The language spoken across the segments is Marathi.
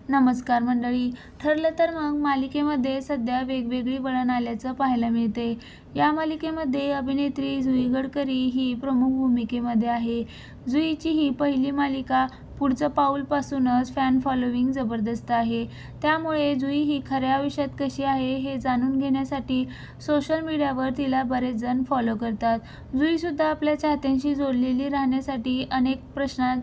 नमस्कार मंडळी. ठरलं तर मग मालिकेमध्ये सध्या वेगवेगळी वळण आल्याचं पाहायला मिळते. या मालिकेमध्ये अभिनेत्री जुई गडकरी ही प्रमुख भूमिकेमध्ये आहे. जुईची ही पहिली मालिका. पुढचं पाऊलपासूनच फॅन फॉलोविंग जबरदस्त आहे. त्यामुळे जुई ही खऱ्या आयुष्यात कशी आहे हे जाणून घेण्यासाठी सोशल मीडियावर तिला बरेच जण फॉलो करतात. जुईसुद्धा आपल्या चाहत्यांशी जोडलेली राहण्यासाठी अनेक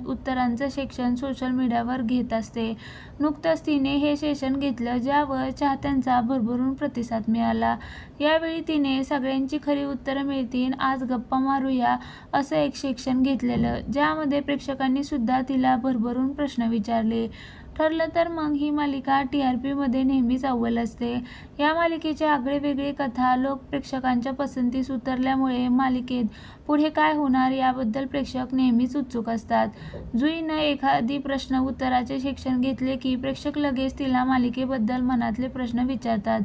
उत्तरांचं सेक्शन सोशल मीडियावर घेत असते. नुकतंच तिने हे सेशन घेतलं ज्यावर चाहत्यांचा भरभरून प्रतिसाद मिळाला. यावेळी तिने सगळ्यांची खरी उत्तरं मिळतील आज गप्पा मारूया असं एक सेक्शन घेतलेलं, ज्यामध्ये प्रेक्षकांनी सुद्धा तिला भरभरून प्रश्न विचारले. ठरलं तर मग ही मालिका TRPमध्ये नेहमीच अव्वल असते. या मालिकेच्या आगळेवेगळे कथा प्रेक्षकांच्या पसंतीस उतरल्यामुळे मालिकेत पुढे काय होणार याबद्दल प्रेक्षक नेहमीच उत्सुक असतात. जुईनं एखादी प्रश्न उत्तराचे सेक्शन घेतले की प्रेक्षक लगेच तिला मालिकेबद्दल मनातले प्रश्न विचारतात.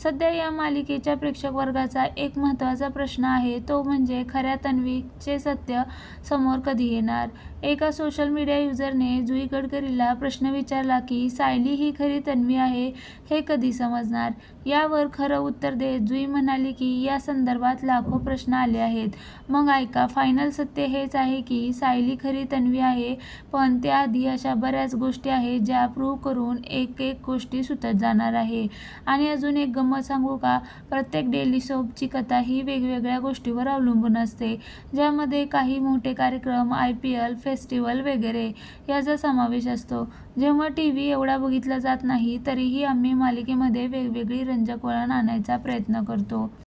सध्या या मालिकेच्या प्रेक्षक वर्गाचा एक महत्त्वाचा प्रश्न आहे, तो म्हणजे खऱ्या तन्वीचे सत्य समोर कधी येणार. एका सोशल मीडिया युजरने जुई गडकरीला प्रश्न विचारला की सायली ही खरी तन्वी आहे हे कधी समजणार. यावर खरं उत्तर देत जुई म्हणाली की या संदर्भात लाखो प्रश्न आले आहेत. मग ऐका, फायनल सत्य हेच आहे की सायली खरी तन्वी आहे, पण त्याआधी अशा बऱ्याच गोष्टी आहेत ज्या प्रूव्ह करून एक गोष्टी सुटत जाणार आहे. आणि अजून एक गंमत सांगू का, प्रत्येक डेली सोपची कथा ही वेगवेगळ्या गोष्टीवर अवलंबून असते, ज्यामध्ये काही मोठे कार्यक्रम, IPL, फेस्टिवल वगैरे याचा समावेश असतो. जेव्हा TV एवढा बघितला जात नाही, तरीही आम्ही मालिकेमध्ये वेगवेगळी रंजक वळण आणायचा प्रयत्न करतो.